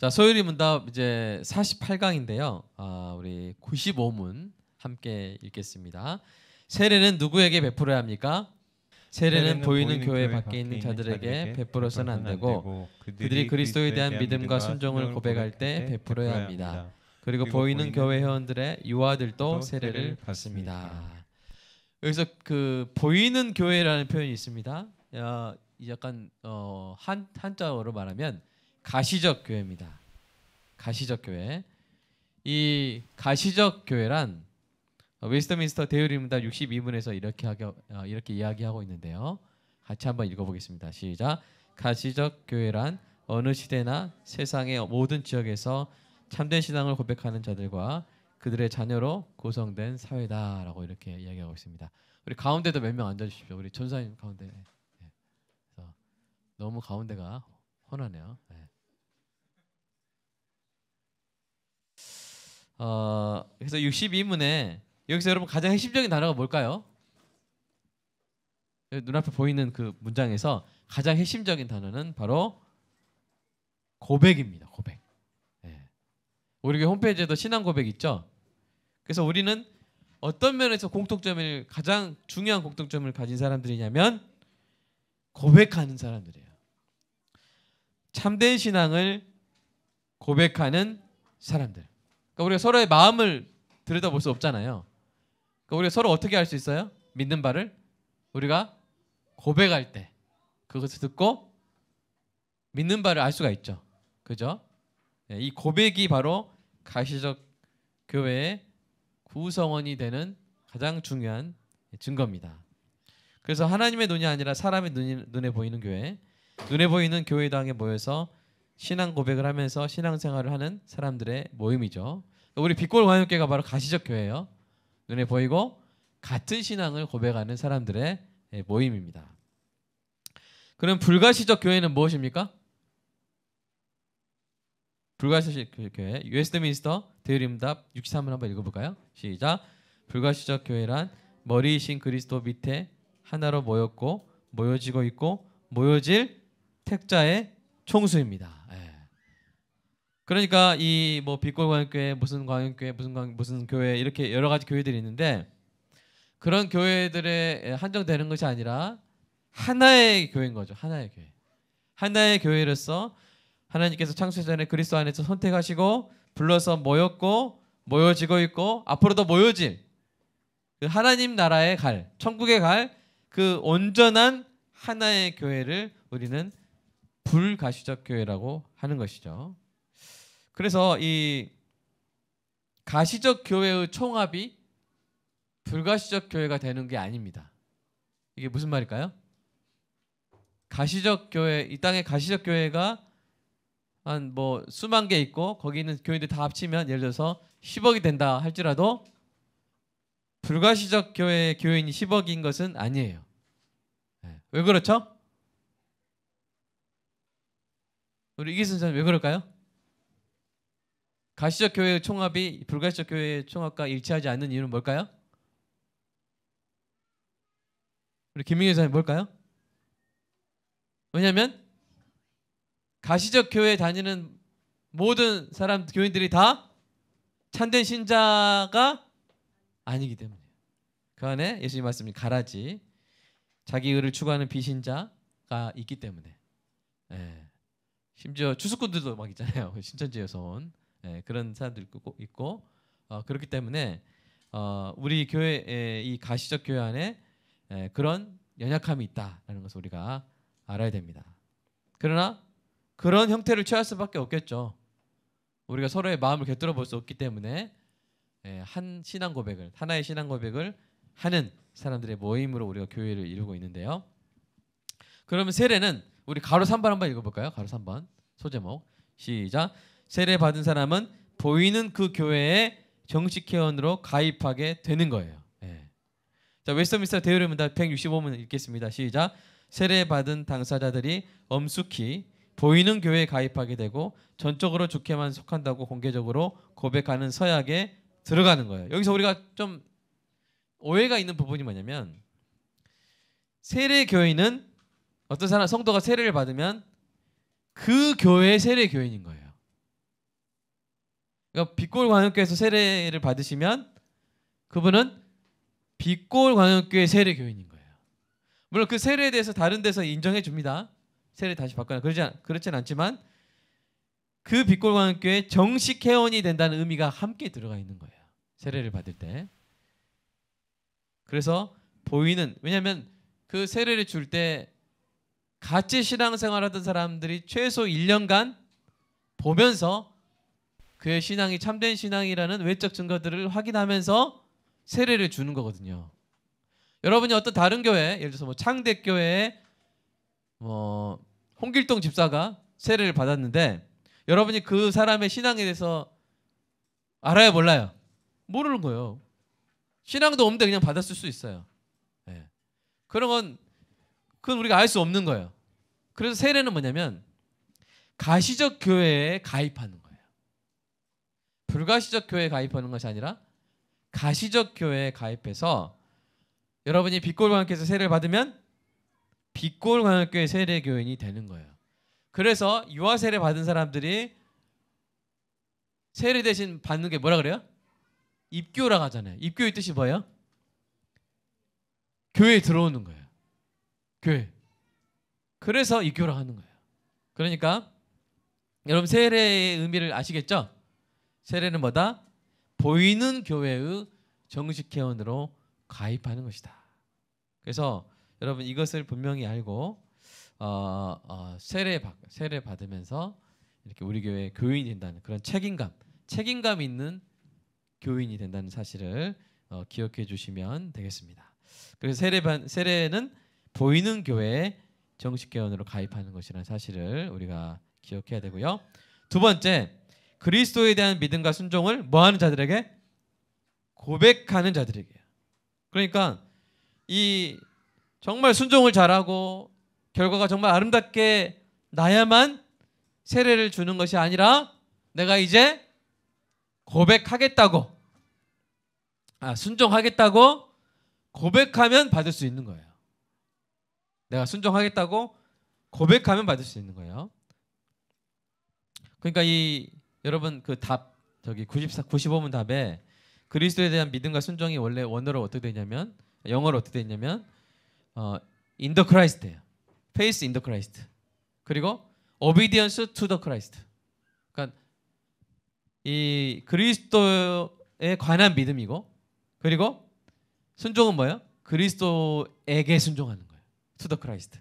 자, 소율이 문답 이제 48강인데요. 우리 95문 함께 읽겠습니다. 세례는 누구에게 베풀어야 합니까? 세례는 보이는 교회 밖에 있는 자들에게 베풀어서는 안 되고 그들이 그리스도에 대한 믿음과 순종을 고백할 때 베풀어야 합니다. 그리고 보이는 교회 회원들의 유아들도 세례를 받습니다. 여기서 그 보이는 교회라는 표현이 있습니다. 약간 한자어로 말하면 가시적 교회입니다. 가시적 교회. 이 가시적 교회란 웨스트민스터 대의문답 62문에서 이렇게 이야기하고 있는데요. 같이 한번 읽어보겠습니다. 시작. 가시적 교회란 어느 시대나 세상의 모든 지역에서 참된 신앙을 고백하는 자들과 그들의 자녀로 구성된 사회다라고 이렇게 이야기하고 있습니다. 우리 가운데도 몇 명 앉아주십시오. 우리 전사님 가운데. 네. 그래서 너무 가운데가 훤하네요. 네. 그래서 62문에 여기서 여러분 가장 핵심적인 단어가 뭘까요? 눈앞에 보이는 그 문장에서 가장 핵심적인 단어는 바로 고백입니다. 고백. 네. 우리 교회 홈페이지에도 신앙 고백 있죠? 그래서 우리는 어떤 면에서 가장 중요한 공통점을 가진 사람들이냐면 고백하는 사람들이에요. 참된 신앙을 고백하는 사람들. 그러니까 우리가 서로의 마음을 들여다볼 수 없잖아요. 그러니까 우리가 서로 어떻게 할 수 있어요? 믿는 바를 우리가 고백할 때 그것을 듣고 믿는 바를 알 수가 있죠. 그죠? 이 고백이 바로 가시적 교회의 구성원이 되는 가장 중요한 증거입니다. 그래서 하나님의 눈이 아니라 사람의 눈에 보이는 교회, 눈에 보이는 교회당에 모여서 신앙 고백을 하면서 신앙생활을 하는 사람들의 모임이죠. 우리 빛골 광역교회가 바로 가시적 교회예요. 눈에 보이고 같은 신앙을 고백하는 사람들의 모임입니다. 그럼 불가시적 교회는 무엇입니까? 불가시적 교회, 웨스트민스터 대의문답 63을 한번 읽어볼까요? 시작. 불가시적 교회란 머리이신 그리스도 밑에 하나로 모였고 모여지고 있고 모여질 택자의 총수입니다. 그러니까 이 뭐 빛골 광역교회, 무슨 광역교회, 무슨 교회 이렇게 여러 가지 교회들이 있는데 그런 교회들에 한정되는 것이 아니라 하나의 교회인 거죠. 하나의 교회. 하나의 교회로서 하나님께서 창세 전에 그리스도 안에서 선택하시고 불러서 모였고 모여지고 있고 앞으로도 모여질 그 하나님 나라에 갈, 천국에 갈 그 온전한 하나의 교회를 우리는 불가시적 교회라고 하는 것이죠. 그래서 이 가시적 교회의 총합이 불가시적 교회가 되는 게 아닙니다. 이게 무슨 말일까요? 가시적 교회, 이 땅에 가시적 교회가 한 뭐 수만 개 있고 거기 있는 교회들 다 합치면 예를 들어서 10억이 된다 할지라도 불가시적 교회의 교인이 10억인 것은 아니에요. 왜 그렇죠? 우리 이기순 선생님 왜 그럴까요? 가시적 교회의 총합이 불가시적 교회의 총합과 일치하지 않는 이유는 뭘까요? 우리 김민규 선생님 뭘까요? 왜냐하면 가시적 교회에 다니는 모든 사람 교인들이 다 참된 신자가 아니기 때문이에요. 그 안에 예수님 말씀이 가라지 자기 의를 추구하는 비신자가 있기 때문에 심지어 추수꾼들도 막 있잖아요. 신천지 여son 그런 사람들 있고 그렇기 때문에 우리 교회의 이 가시적 교회 안에 그런 연약함이 있다라는 것을 우리가 알아야 됩니다. 그러나 그런 형태를 취할 수밖에 없겠죠. 우리가 서로의 마음을 곁들여 볼 수 없기 때문에 한 신앙 고백을 하나의 신앙 고백을 하는 사람들의 모임으로 우리가 교회를 이루고 있는데요. 그러면 세례는 우리 가로 3번 한번 읽어볼까요? 가로 3번 소제목 시작. 세례 받은 사람은 보이는 그 교회에 정식 회원으로 가입하게 되는 거예요. 자, 웨스트민스터 대의문답 165문 읽겠습니다. 시작. 세례 받은 당사자들이 엄숙히 보이는 교회에 가입하게 되고 전적으로 주께만 속한다고 공개적으로 고백하는 서약에 들어가는 거예요. 여기서 우리가 좀 오해가 있는 부분이 뭐냐면 세례 교인은 어떤 사람 성도가 세례를 받으면 그 교회의 세례 교인인 거예요. 그러니까 빛골광역교회에서 세례를 받으시면 그분은 빛골광역교회 세례 교인인 거예요. 물론 그 세례에 대해서 다른 데서 인정해 줍니다. 세례 다시 받거나 그렇진 않지만 그 빛골광역교회 정식 회원이 된다는 의미가 함께 들어가 있는 거예요. 세례를 받을 때. 그래서 보이는, 왜냐하면 그 세례를 줄 때 같이 신앙생활하던 사람들이 최소 1년간 보면서 그의 신앙이 참된 신앙이라는 외적 증거들을 확인하면서 세례를 주는 거거든요. 여러분이 어떤 다른 교회, 예를 들어서 뭐 창대교회에 홍길동 집사가 세례를 받았는데 여러분이 그 사람의 신앙에 대해서 알아요, 몰라요? 모르는 거예요. 신앙도 없는데 그냥 받았을 수 있어요. 네. 그건 우리가 알 수 없는 거예요. 그래서 세례는 뭐냐면 가시적 교회에 가입하는 거예요. 불가시적 교회에 가입하는 것이 아니라 가시적 교회에 가입해서 여러분이 빛골광역교회에서 세례를 받으면 빛골광역교회 세례교인이 되는 거예요. 그래서 유아 세례 받은 사람들이 세례 대신 받는 게 뭐라 그래요? 입교라고 하잖아요. 입교의 뜻이 뭐예요? 교회에 들어오는 거예요. 교회. 그래서 입교라고 하는 거예요. 그러니까 여러분 세례의 의미를 아시겠죠? 세례는 뭐다? 보이는 교회의 정식 회원으로 가입하는 것이다. 그래서 여러분 이것을 분명히 알고 세례 받으면서 이렇게 우리 교회 교인이 된다는 그런 책임감 있는 교인이 된다는 사실을 기억해 주시면 되겠습니다. 그래서 세례는 보이는 교회에 정식 회원으로 가입하는 것이라는 사실을 우리가 기억해야 되고요. 두 번째, 그리스도에 대한 믿음과 순종을 뭐하는 자들에게? 고백하는 자들에게요. 그러니까 이 정말 순종을 잘하고 결과가 정말 아름답게 나야만 세례를 주는 것이 아니라 내가 이제 고백하겠다고, 순종하겠다고 고백하면 받을 수 있는 거예요. 내가 순종하겠다고 고백하면 받을 수 있는 거예요. 그러니까 여러분 그 답 저기 95문 답에 그리스도에 대한 믿음과 순종이 원래 원어로 어떻게 되냐면, 영어로 어떻게 되냐면 in the Christ예요. faith in the Christ. 그리고 obedience to the Christ. 그러니까 이 그리스도에 관한 믿음이고, 그리고 순종은 뭐예요? 그리스도에게 순종하는 거예요. to the Christ.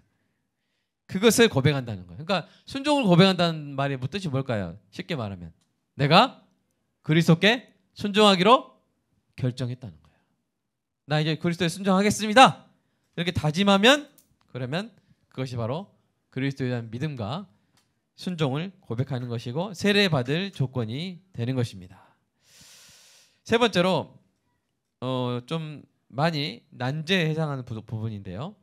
그것을 고백한다는 거예요. 그러니까 순종을 고백한다는 말의 뜻이 뭘까요? 쉽게 말하면 내가 그리스도께 순종하기로 결정했다는 거예요. 나 이제 그리스도에 순종하겠습니다. 이렇게 다짐하면, 그러면 그것이 바로 그리스도에 대한 믿음과 순종을 고백하는 것이고 세례받을 조건이 되는 것입니다. 세 번째로 좀 많이 난제에 해당하는 부분인데요.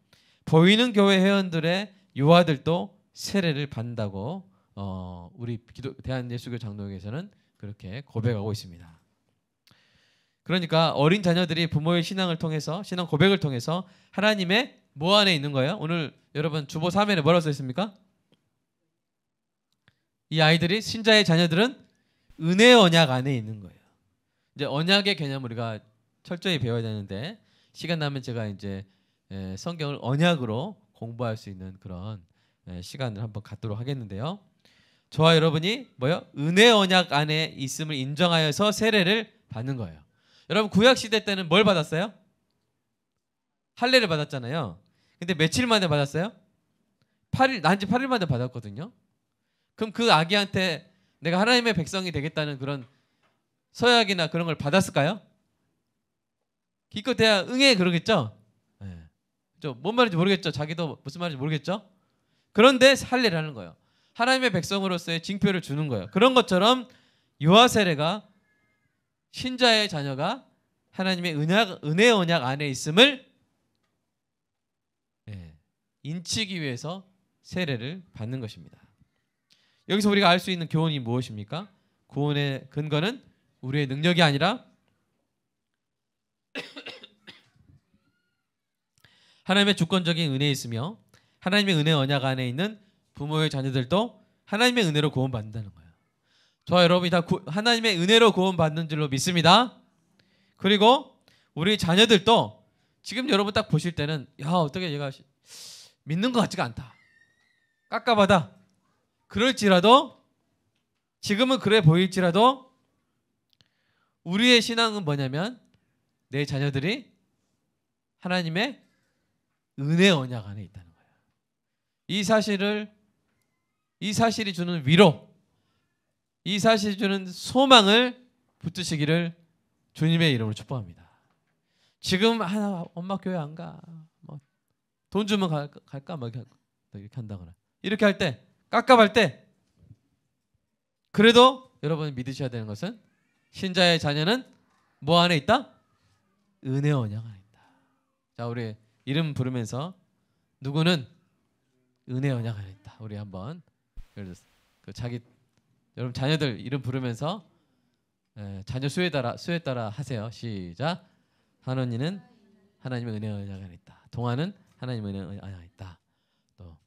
보이는 교회 회원들의 유아들도 세례를 받는다고 우리 대한예수교 장로교에서는 그렇게 고백하고 있습니다. 그러니까 어린 자녀들이 부모의 신앙을 통해서, 신앙 고백을 통해서 하나님의 뭐 안에 있는 거예요? 오늘 여러분 주보 3면에 뭐라고 써 있습니까? 이 아이들이, 신자의 자녀들은 은혜 언약 안에 있는 거예요. 이제 언약의 개념 우리가 철저히 배워야 되는데 시간 나면 제가 이제 성경을 언약으로 공부할 수 있는 그런 시간을 한번 갖도록 하겠는데요. 저와 여러분이 뭐요? 은혜 언약 안에 있음을 인정하여서 세례를 받는 거예요. 여러분 구약 시대 때는 뭘 받았어요? 할례를 받았잖아요. 근데 며칠 만에 받았어요? 8일, 난지 8일 만에 받았거든요. 그럼 그 아기한테 내가 하나님의 백성이 되겠다는 그런 서약이나 그런 걸 받았을까요? 기껏해야 응해 그러겠죠? 네. 뭔 말인지 모르겠죠? 자기도 무슨 말인지 모르겠죠? 그런데 할례를 하는 거예요. 하나님의 백성으로서의 징표를 주는 거예요. 그런 것처럼 유아 세례가 신자의 자녀가 하나님의 은혜 언약 안에 있음을 인치기 위해서 세례를 받는 것입니다. 여기서 우리가 알 수 있는 교훈이 무엇입니까? 구원의 근거는 우리의 능력이 아니라 하나님의 주권적인 은혜에 있으며 하나님의 은혜 언약 안에 있는 부모의 자녀들도 하나님의 은혜로 구원받는다는 거예요. 저와 여러분이 다 하나님의 은혜로 구원받는 줄로 믿습니다. 그리고 우리 자녀들도 지금 여러분 딱 보실 때는 야 어떻게 얘가 믿는 것 같지가 않다, 깝깝하다 그럴지라도, 지금은 그래 보일지라도 우리의 신앙은 뭐냐면 내 자녀들이 하나님의 은혜 언약 안에 있다는 거예요. 이 사실이 주는 위로, 이 사실이 주는 소망을 붙드시기를 주님의 이름으로 축복합니다. 지금 엄마 교회 안 가, 뭐 돈 주면 갈까, 뭐 이렇게 한다거나 이렇게 할 때, 깝깝할 때, 그래도 여러분이 믿으셔야 되는 것은 신자의 자녀는 뭐 안에 있다? 은혜 언약 안에 있다. 자, 우리 이름 부르면서 누구는 은혜 언약 안에 있다. 우리 한번 예를 들어서 여러분 자녀들 이름 부르면서 자녀 수에 따라 하세요. 시작. 한원이는 하나님의 은혜 언약 안에 있다. 동아는 하나님의 은혜 언약 안에 있다. 또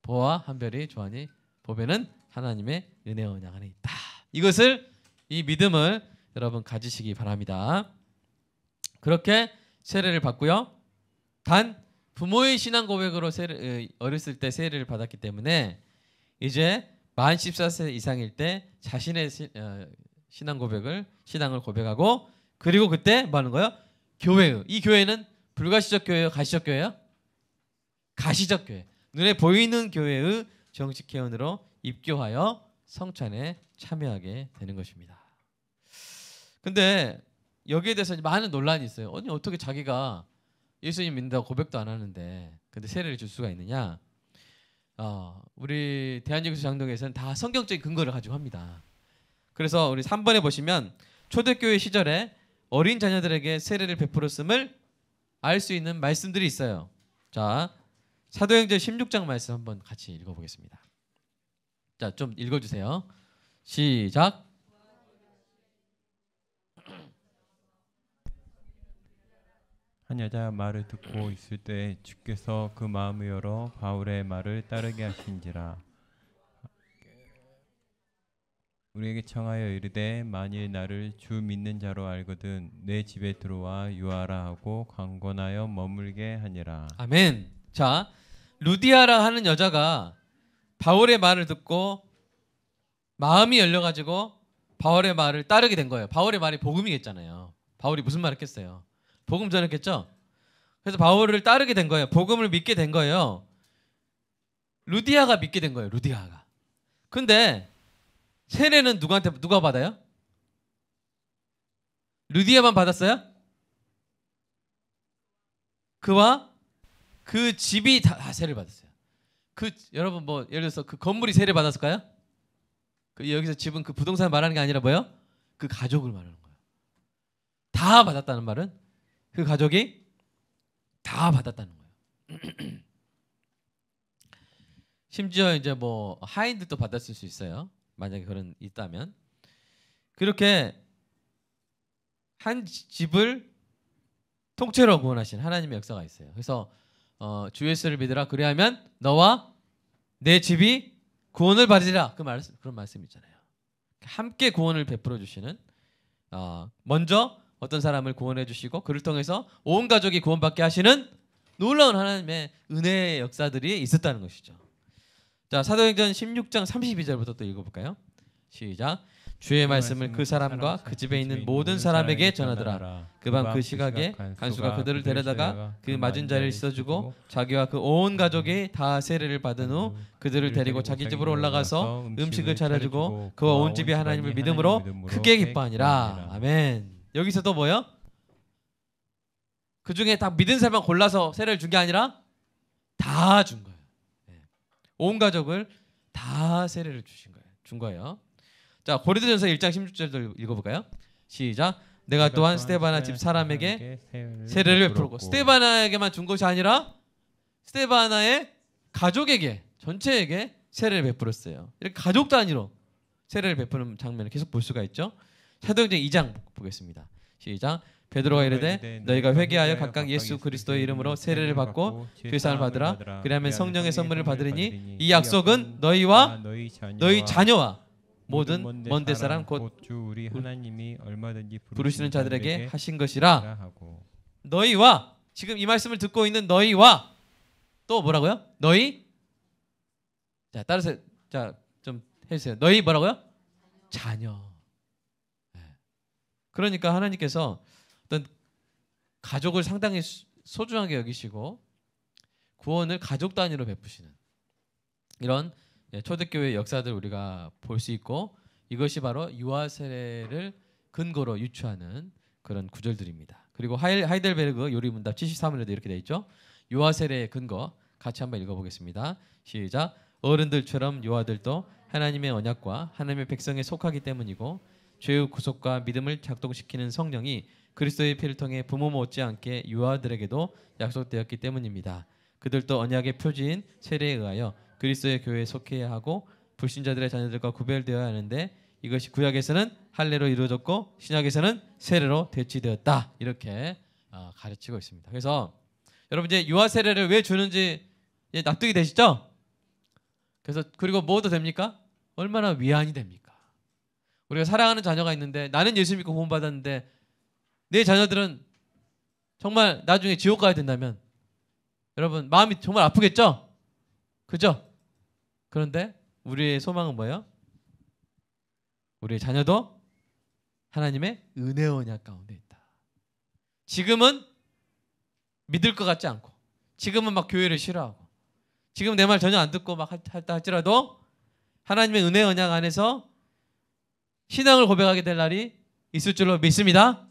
보아, 한별이, 조한이, 보배는 하나님의 은혜 언약 안에 있다. 이 믿음을 여러분 가지시기 바랍니다. 그렇게 세례를 받고요. 단 부모의 신앙 고백으로 어렸을 때 세례를 받았기 때문에 이제 만 14세 이상일 때 자신의 신앙을 고백하고, 그리고 그때 뭐 하는 거예요? 교회요. 이 교회는 불가시적 교회요, 가시적 교회요? 가시적 교회. 눈에 보이는 교회의 정식 회원으로 입교하여 성찬에 참여하게 되는 것입니다. 근데 여기에 대해서 많은 논란이 있어요. 아니 어떻게 자기가 예수님 믿는다고 고백도 안 하는데 근데 세례를 줄 수가 있느냐? 우리 대한예수 장로교에서는 다 성경적인 근거를 가지고 합니다. 그래서 우리 3번에 보시면 초대교회 시절에 어린 자녀들에게 세례를 베풀었음을 알 수 있는 말씀들이 있어요. 자, 사도행전 16장 말씀 한번 같이 읽어보겠습니다. 자, 좀 읽어주세요. 시작. 한 여자가 말을 듣고 있을 때 주께서 그 마음을 열어 바울의 말을 따르게 하신지라. 우리에게 청하여 이르되 만일 나를 주 믿는 자로 알거든 내 집에 들어와 유하라 하고 강권하여 머물게 하니라. 아멘. 자, 루디아라 하는 여자가 바울의 말을 듣고 마음이 열려가지고 바울의 말을 따르게 된 거예요. 바울의 말이 복음이겠잖아요. 바울이 무슨 말 했겠어요? 복음 전했겠죠? 그래서 바울을 따르게 된 거예요. 복음을 믿게 된 거예요. 루디아가 믿게 된 거예요. 루디아가. 근데 세례는 누가 받아요? 루디아만 받았어요? 그와 그 집이 다 세례를 받았어요. 여러분 뭐 예를 들어서 그 건물이 세례 받았을까요? 여기서 집은 그 부동산 말하는 게 아니라 뭐요? 그 가족을 말하는 거예요. 다 받았다는 말은 그 가족이 다 받았다는 거예요. 심지어 이제 뭐 하인들도 받았을 수 있어요. 만약에 그런 있다면. 그렇게 한 집을 통째로 구원하신 하나님의 역사가 있어요. 그래서 주 예수를 믿으라 그리하면 너와 내 집이 구원을 받으리라. 그런 말씀 있잖아요. 함께 구원을 베풀어 주시는, 먼저 어떤 사람을 구원해 주시고 그를 통해서 온 가족이 구원받게 하시는 놀라운 하나님의 은혜의 역사들이 있었다는 것이죠. 자, 사도행전 16장 32절부터 또 읽어볼까요? 시작. 주의 말씀을 그 사람과 그 집에 있는 모든 사람에게 전하더라. 그 밤 그 시각에 간수가 그들을 데려다가 그 맞은 자리를 씻어주고 자기와 그 온 가족이 다 세례를 받은 후 그들을 데리고 자기 집으로 올라가서 음식을 차려주고 그와 온 집이 하나님을 믿음으로 크게 기뻐하니라. 아멘. 여기서도 뭐요? 그 중에 다 믿은 사람만 골라서 세례를 준 게 아니라 다 준 거예요. 온 가족을 다 세례를 준 거예요. 자, 고린도전서 1장 16절도 읽어볼까요? 시작. 내가 또한 스데바나 집 사람에게 세례를 베풀고, 스데바나에게만 준 것이 아니라 스데바나의 가족에게, 전체에게 세례를 베풀었어요. 이렇게 가족 단위로 세례를 베푸는 장면을 계속 볼 수가 있죠. 사도행전 2장 보겠습니다. 시작. 베드로가 이르되 너희가 회개하여 각각 예수 그리스도의 이름으로 세례를 받고 죄사함을 받으라. 그리하면 성령의 선물을 받으리니 이 약속은 너희와 너희 자녀와 모든 먼데 사람 곧 주 우리 하나님이 얼마든지 부르시는 자들에게 하신 것이라 하고. 너희와, 지금 이 말씀을 듣고 있는 너희와, 또 뭐라고요? 너희, 자 따라서 자 좀 해주세요. 너희 뭐라고요? 자녀. 그러니까 하나님께서 어떤 가족을 상당히 소중하게 여기시고 구원을 가족 단위로 베푸시는 이런 초대교회 역사들 우리가 볼 수 있고, 이것이 바로 유아 세례를 근거로 유추하는 그런 구절들입니다. 그리고 하이델베르그 요리문답 73일에도 이렇게 되어 있죠. 유아 세례의 근거 같이 한번 읽어보겠습니다. 시작. 어른들처럼 유아들도 하나님의 언약과 하나님의 백성에 속하기 때문이고, 죄의 구속과 믿음을 작동시키는 성령이 그리스도의 피를 통해 부모 못지않게 유아들에게도 약속되었기 때문입니다. 그들도 언약의 표지인 세례에 의하여 그리스도의 교회에 속해야 하고 불신자들의 자녀들과 구별되어야 하는데, 이것이 구약에서는 할례로 이루어졌고 신약에서는 세례로 대치되었다. 이렇게 가르치고 있습니다. 그래서 여러분 이제 유아 세례를 왜 주는지 납득이 되시죠? 그래서 그리고 뭐도 됩니까? 얼마나 위안이 됩니까? 우리가 사랑하는 자녀가 있는데, 나는 예수 믿고 구원 받았는데 내 자녀들은 정말 나중에 지옥 가야 된다면 여러분 마음이 정말 아프겠죠? 그죠? 그런데 우리의 소망은 뭐예요? 우리의 자녀도 하나님의 은혜 언약 가운데 있다. 지금은 믿을 것 같지 않고, 지금은 막 교회를 싫어하고, 지금 내 말 전혀 안 듣고 막 할다 할지라도 하나님의 은혜 언약 안에서 신앙을 고백하게 될 날이 있을 줄로 믿습니다.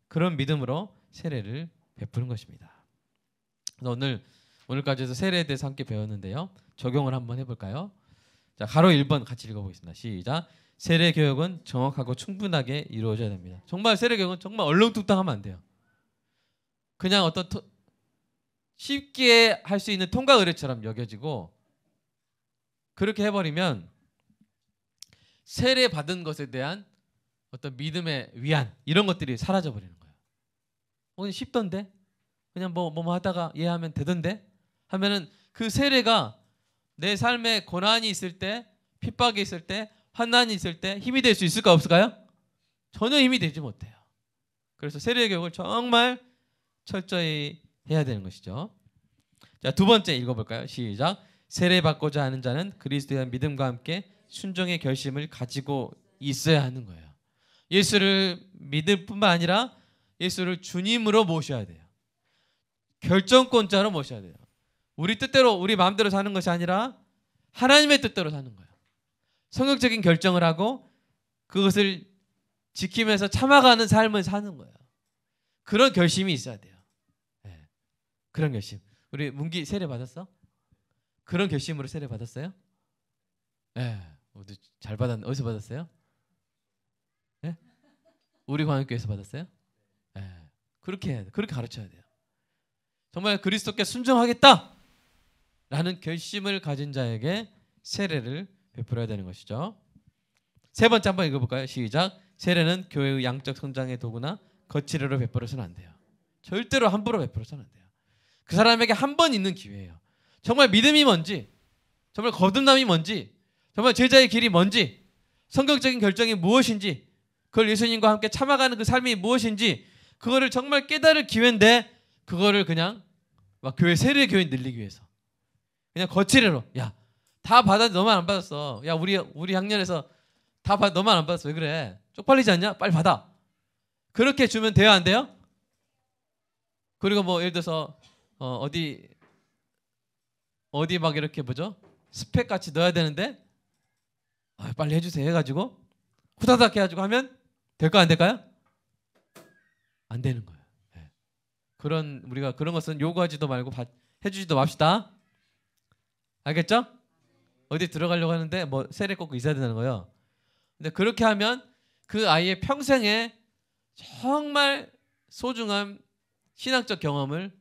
그런 믿음으로 세례를 베푸는 것입니다. 그래서 오늘까지 해서 세례에 대해서 함께 배웠는데요. 적용을 한번 해볼까요? 자, 가로 1번 같이 읽어보겠습니다. 시작. 세례 교육은 정확하고 충분하게 이루어져야 됩니다. 정말 세례 교육은 정말 얼렁뚱땅하면 안 돼요. 그냥 어떤 쉽게 할 수 있는 통과 의례처럼 여겨지고, 그렇게 해버리면 세례 받은 것에 대한 어떤 믿음의 위안 이런 것들이 사라져 버리는 거예요. 오늘 쉽던데 그냥 뭐 하다가 이해하면 되던데 하면은 그 세례가 내 삶에 고난이 있을 때, 핍박이 있을 때, 환난이 있을 때 힘이 될 수 있을까 없을까요? 전혀 힘이 되지 못해요. 그래서 세례 교육을 정말 철저히 해야 되는 것이죠. 자, 두 번째 읽어볼까요? 시작. 세례 받고자 하는 자는 그리스도의 믿음과 함께 순종의 결심을 가지고 있어야 하는 거예요. 예수를 믿을 뿐만 아니라 예수를 주님으로 모셔야 돼요. 결정권자로 모셔야 돼요. 우리 뜻대로 우리 마음대로 사는 것이 아니라 하나님의 뜻대로 사는 거예요. 성경적인 결정을 하고 그것을 지키면서 참아가는 삶을 사는 거예요. 그런 결심이 있어야 돼요. 네. 그런 결심. 우리 문기 세례 받았어? 그런 결심으로 세례 받았어요? 네. 잘 받았네. 어디서 받았어요? 네? 우리 광역교회에서 받았어요? 네. 그렇게 해야 돼. 그렇게 가르쳐야 돼요. 정말 그리스도께 순종하겠다 라는 결심을 가진 자에게 세례를 베풀어야 되는 것이죠. 세 번째 한번 읽어볼까요? 시작. 세례는 교회의 양적 성장의 도구나 거치료로 베풀어서는 안 돼요. 절대로 함부로 베풀어서는 안 돼요. 그 사람에게 한 번 있는 기회예요. 정말 믿음이 뭔지, 정말 거듭남이 뭔지, 정말 제자의 길이 뭔지, 성경적인 결정이 무엇인지, 그걸 예수님과 함께 참아가는 그 삶이 무엇인지, 그거를 정말 깨달을 기회인데, 그거를 그냥 막 교회 세례 교인 늘리기 위해서 그냥 거치료로, 야, 다 받았는데 너만 안 받았어. 야, 우리 학년에서 다 너만 안 받았어. 왜 그래? 쪽팔리지 않냐? 빨리 받아. 그렇게 주면 돼요, 안 돼요? 그리고 뭐 예를 들어서 어디 막 이렇게 뭐죠? 스펙 같이 넣어야 되는데 빨리 해주세요 해가지고 후다닥 해가지고 하면 될까 안 될까요? 안 되는 거예요. 네. 우리가 그런 것은 요구하지도 말고 해주지도 맙시다. 알겠죠? 어디 들어가려고 하는데 뭐 세례 꽂고 있어야 된다는 거예요. 근데 그렇게 하면 그 아이의 평생에 정말 소중한 신앙적 경험을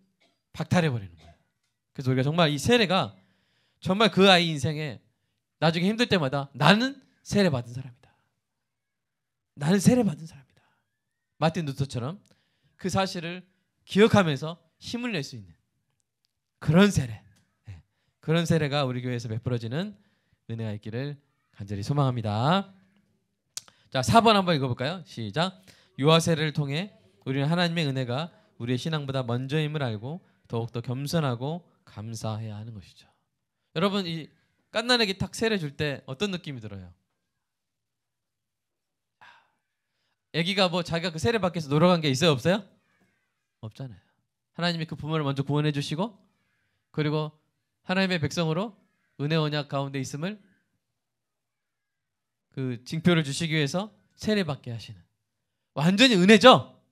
박탈해 버리는 거예요. 그래서 우리가 정말 이 세례가 정말 그 아이 인생에 나중에 힘들 때마다 나는 세례 받은 사람이다. 나는 세례 받은 사람이다. 마틴 루터처럼 그 사실을 기억하면서 힘을 낼 수 있는 그런 세례. 그런 세례가 우리 교회에서 베풀어지는 은혜가 있기를 간절히 소망합니다. 자, 4번 한번 읽어볼까요? 시작. 유아 세례를 통해 우리는 하나님의 은혜가 우리의 신앙보다 먼저임을 알고 더욱더 겸손하고 감사해야 하는 것이죠. 여러분, 이 갓난아기 탁 세례 줄 때 어떤 느낌이 들어요? 아기가 뭐 자기가 그 세례 밖에서 놀러 간 게 있어요, 없어요? 없잖아요. 하나님이 그 부모를 먼저 구원해 주시고 그리고 하나님의 백성으로 은혜 언약 가운데 있음을 그 징표를 주시기 위해서 세례 받게 하시는, 완전히 은혜죠.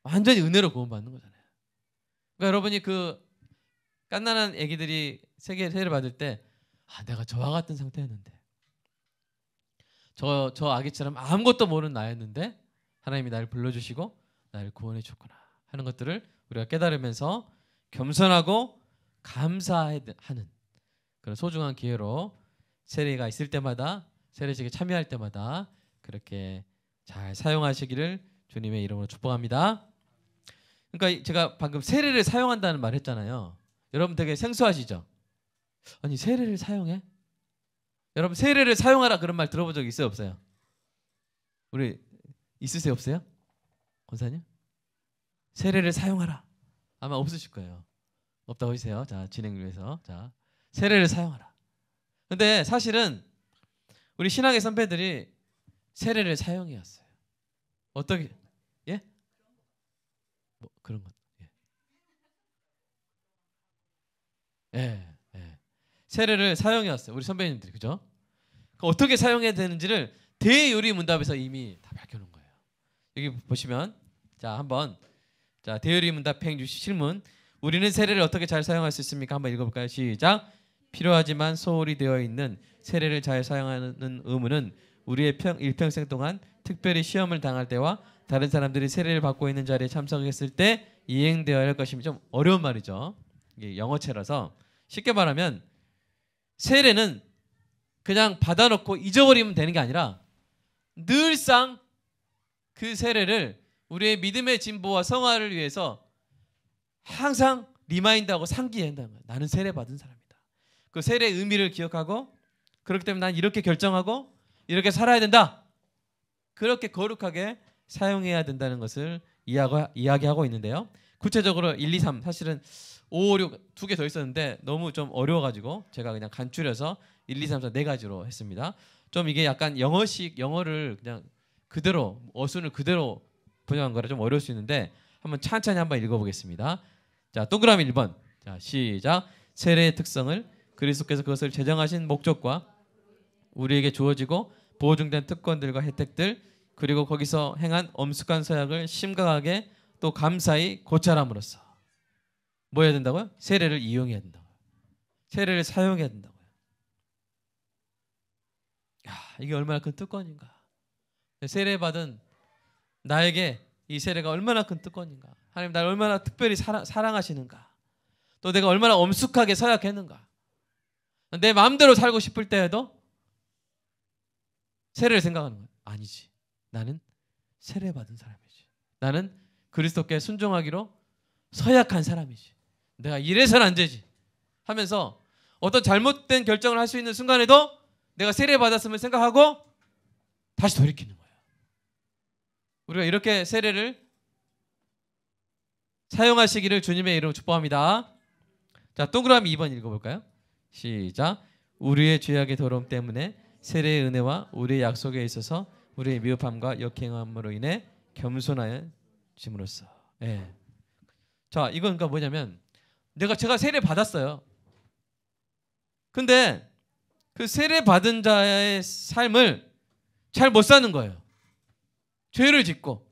완전히 은혜로 구원받는 거잖아요. 그러니까 여러분이 그 갓난한 아기들이 세례를 받을 때 내가 저와 같은 상태였는데 저 아기처럼 아무것도 모르는 나였는데 하나님이 나를 불러주시고 나를 구원해 줬구나 하는 것들을 우리가 깨달으면서 겸손하고 감사하는 그런 소중한 기회로 세례가 있을 때마다, 세례식에 참여할 때마다 그렇게 잘 사용하시기를 주님의 이름으로 축복합니다. 그러니까 제가 방금 세례를 사용한다는 말 했잖아요. 여러분 되게 생소하시죠? 아니, 세례를 사용해? 여러분, 세례를 사용하라 그런 말 들어본 적 있어요, 없어요? 우리 있으세요, 없어요? 권사님? 세례를 사용하라. 아마 없으실 거예요. 없다고 하세요. 자, 진행을 위해서. 자, 세례를 사용하라. 근데 사실은 우리 신앙의 선배들이 세례를 사용해 왔어요. 어떻게? 예? 뭐 그런 것. 예. 예. 세례를 사용해 왔어요. 우리 선배님들이. 그죠? 어떻게 사용해야 되는지를 대요리문답에서 이미 다 밝혀놓은 거예요. 여기 보시면 자, 한번 자, 대요리문답 167문 우리는 세례를 어떻게 잘 사용할 수 있습니까? 한번 읽어볼까요? 시작. 필요하지만 소홀히 되어 있는 세례를 잘 사용하는 의무는 우리의 일평생 동안 특별히 시험을 당할 때와 다른 사람들이 세례를 받고 있는 자리에 참석했을 때 이행되어야 할 것입니다. 좀 어려운 말이죠. 이게 영어체라서 쉽게 말하면 세례는 그냥 받아놓고 잊어버리면 되는 게 아니라 늘상 그 세례를 우리의 믿음의 진보와 성화를 위해서 항상 리마인드하고 상기해야 한다는 거예요. 나는 세례 받은 사람이다. 그 세례의 의미를 기억하고 그렇기 때문에 난 이렇게 결정하고 이렇게 살아야 된다. 그렇게 거룩하게 사용해야 된다는 것을 이야기하고 있는데요. 구체적으로 1, 2, 3 사실은 5, 5, 6 두 개 더 있었는데 너무 좀 어려워가지고 제가 그냥 간추려서 1, 2, 3, 4 네 가지로 했습니다. 좀 이게 약간 영어를 그냥 그대로 어순을 그대로 번역한 거라 좀 어려울 수 있는데 한번 천천히 한번 읽어보겠습니다. 자, 동그라미 1번. 자, 시작. 세례의 특성을 그리스도께서 그것을 제정하신 목적과 우리에게 주어지고 보증된 특권들과 혜택들 그리고 거기서 행한 엄숙한 서약을 심각하게 또 감사히 고찰함으로써 뭐 해야 된다고요? 세례를 이용해야 된다고요. 세례를 사용해야 된다고요. 이게 얼마나 큰 특권인가. 세례 받은 나에게 이 세례가 얼마나 큰 특권인가. 하나님 나를 얼마나 특별히 사랑하시는가. 또 내가 얼마나 엄숙하게 서약했는가. 내 마음대로 살고 싶을 때에도 세례를 생각하는 거예요. 아니지. 나는 세례 받은 사람이지. 나는 그리스도께 순종하기로 서약한 사람이지. 내가 이래서는 안 되지 하면서 어떤 잘못된 결정을 할 수 있는 순간에도 내가 세례 받았음을 생각하고 다시 돌이키는 거예요. 우리가 이렇게 세례를 사용하시기를 주님의 이름으로 축복합니다. 자, 동그라미 2번 읽어볼까요? 시작. 우리의 죄악의 더러움 때문에 세례의 은혜와 우리의 약속에 있어서 우리의 미흡함과 역행함으로 인해 겸손하여 짐으로써. 예. 자, 이건 그러니까 뭐냐면 제가 세례 받았어요. 근데 그 세례 받은 자의 삶을 잘 못 사는 거예요. 죄를 짓고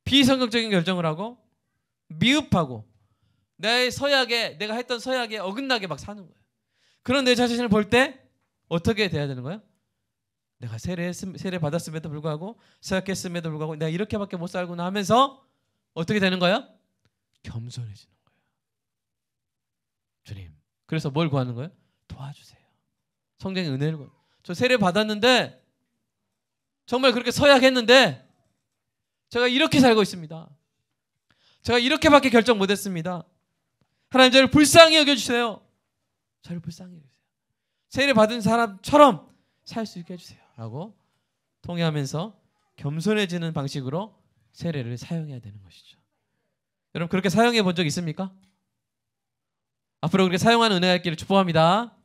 비성경적인 결정을 하고 미흡하고 내가 했던 서약에 어긋나게 막 사는 거예요. 그런 내 자신을 볼 때 어떻게 돼야 되는 거예요? 내가 세례 받았음에도 불구하고 서약했음에도 불구하고 내가 이렇게밖에 못 살구나 하면서 어떻게 되는 거예요? 겸손해지는 거예요. 주님, 그래서 뭘 구하는 거예요? 도와주세요. 성경의 은혜를 구해요. 저 세례 받았는데 정말 그렇게 서약했는데 제가 이렇게 살고 있습니다. 제가 이렇게밖에 결정 못했습니다. 하나님 저를 불쌍히 여겨주세요. 저를 불쌍히 여겨주세요. 세례 받은 사람처럼 살 수 있게 해주세요 라고 통회하면서 겸손해지는 방식으로 세례를 사용해야 되는 것이죠. 여러분 그렇게 사용해 본 적 있습니까? 앞으로 그렇게 사용하는 은혜가 있기를 축복합니다.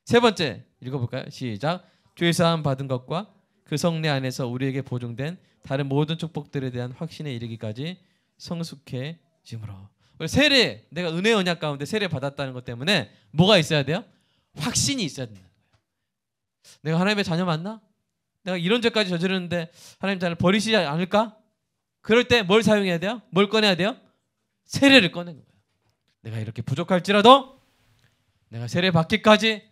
세 번째 읽어볼까요? 시작. 죄사함 받은 것과 그 성례 안에서 우리에게 보증된 다른 모든 축복들에 대한 확신에 이르기까지 성숙해짐으로. 세례, 내가 은혜 언약 가운데 세례 받았다는 것 때문에 뭐가 있어야 돼요? 확신이 있어야 된다는 거예요. 내가 하나님의 자녀 맞나? 내가 이런 죄까지 저지르는데 하나님 나를 버리시지 않을까? 그럴 때 뭘 사용해야 돼요? 뭘 꺼내야 돼요? 세례를 꺼내는 거예요. 내가 이렇게 부족할지라도 내가 세례 받기까지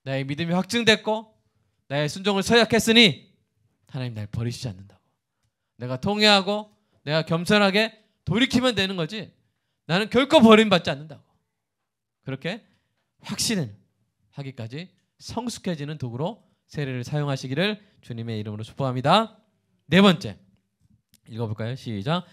나의 믿음이 확증됐고 나의 순종을 서약했으니 하나님 날 버리시지 않는다고. 내가 통회하고 내가 겸손하게 돌이키면 되는 거지 나는 결코 버림받지 않는다고. 그렇게 확신을 하기까지 성숙해지는 도구로 세례를 사용하시기를 주님의 이름으로 축복합니다. 네 번째 읽어볼까요? 시작.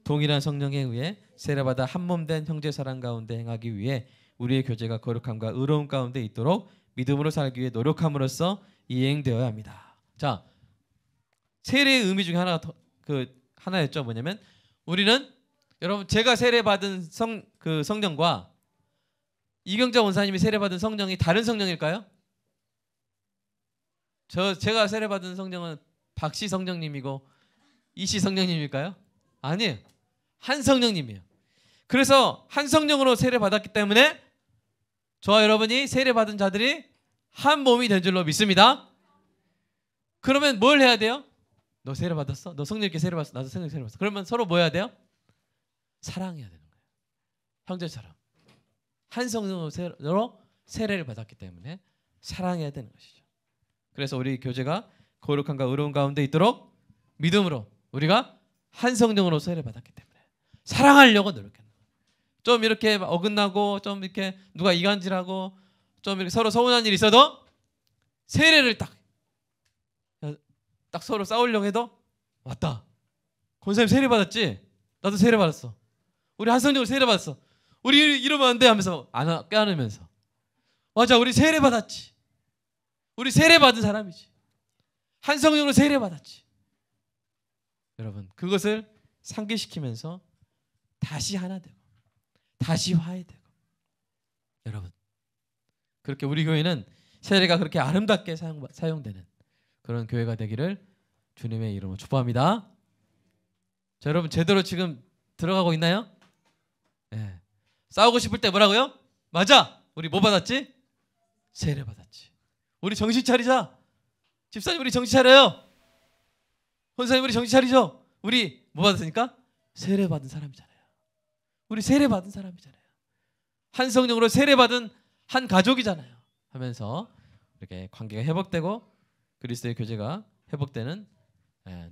동일한 성령에 의해 세례받아 한몸된 형제사랑 가운데 행하기 위해 우리의 교제가 거룩함과 의로움 가운데 있도록 믿음으로 살기 위해 노력함으로써 이행되어야 합니다. 자, 세례의 의미 중에 하나였죠. 뭐냐면 우리는 여러분 제가 세례받은 성령과 이경자 원사님이 세례받은 성령이 다른 성령일까요? 제가 세례받은 성령은 박씨 성령님이고 이씨 성령님일까요? 아니에요. 한 성령님이에요. 그래서 한 성령으로 세례받았기 때문에 저와 여러분이 세례받은 자들이 한 몸이 된 줄로 믿습니다. 그러면 뭘 해야 돼요? 너 세례받았어? 너 성령님께 세례받았어? 나도 성령님께 세례받았어. 그러면 서로 뭐 해야 돼요? 사랑해야 되는 거예요. 형제처럼. 한 성령으로 세례를 받았기 때문에 사랑해야 되는 것이죠. 그래서 우리 교제가 거룩함과 의로움 가운데 있도록 믿음으로 우리가 한 성령으로 세례를 받았기 때문에 사랑하려고 노력하는 거예요. 좀 이렇게 어긋나고 좀 이렇게 누가 이간질하고 좀 이렇게 서로 서운한 일이 있어도 세례를 딱 서로 싸우려고 해도 왔다. 권사님 세례 받았지? 나도 세례 받았어. 우리 한 성령으로 세례 받았어. 우리 이러면 안 돼 하면서 껴안으면서 맞아 우리 세례 받았지. 우리 세례 받은 사람이지. 한 성령으로 세례 받았지. 여러분 그것을 상기시키면서 다시 하나 되고 다시 화해되고 여러분 그렇게 우리 교회는 세례가 그렇게 아름답게 사용되는 그런 교회가 되기를 주님의 이름으로 축복합니다. 자, 여러분 제대로 지금 들어가고 있나요? 네. 싸우고 싶을 때 뭐라고요? 맞아 우리 뭐 받았지? 세례 받았지. 우리 정신 차리자. 집사님 우리 정신 차려요. 권사님 우리 정신 차리죠. 우리 뭐 받았으니까? 세례 받은 사람이잖아요. 우리 세례 받은 사람이잖아요. 한 성령으로 세례 받은 한 가족이잖아요. 하면서 이렇게 관계가 회복되고 그리스도의 교제가 회복되는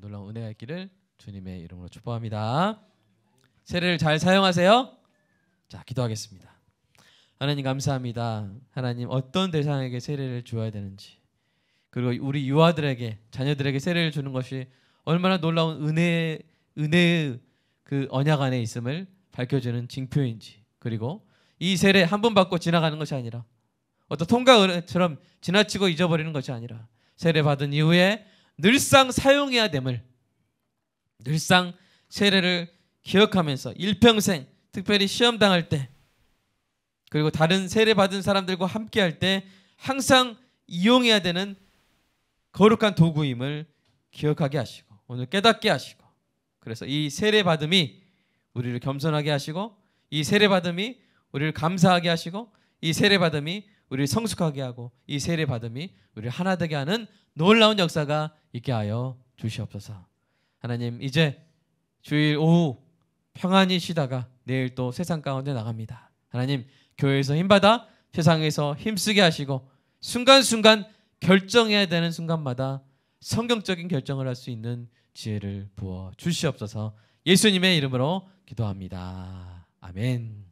놀라운 은혜가 있기를 주님의 이름으로 축복합니다. 세례를 잘 사용하세요. 자, 기도하겠습니다. 하나님 감사합니다. 하나님 어떤 대상에게 세례를 주어야 되는지 그리고 우리 유아들에게 자녀들에게 세례를 주는 것이 얼마나 놀라운 은혜의 그 언약 안에 있음을 밝혀주는 징표인지 그리고 이 세례 한 번 받고 지나가는 것이 아니라 어떤 통과 은혜처럼 지나치고 잊어버리는 것이 아니라 세례 받은 이후에 늘상 사용해야 됨을 늘상 세례를 기억하면서 일평생 특별히 시험 당할 때 그리고 다른 세례 받은 사람들과 함께 할 때 항상 이용해야 되는 거룩한 도구임을 기억하게 하시고 오늘 깨닫게 하시고 그래서 이 세례 받음이 우리를 겸손하게 하시고 이 세례 받음이 우리를 감사하게 하시고 이 세례 받음이 우리를 성숙하게 하고 이 세례 받음이 우리를 하나 되게 하는 놀라운 역사가 있게 하여 주시옵소서. 하나님 이제 주일 오후 평안히 쉬다가 내일 또 세상 가운데 나갑니다. 하나님 교회에서 힘받아 세상에서 힘쓰게 하시고 순간순간 결정해야 되는 순간마다 성경적인 결정을 할 수 있는 지혜를 부어 주시옵소서. 예수님의 이름으로 기도합니다. 아멘.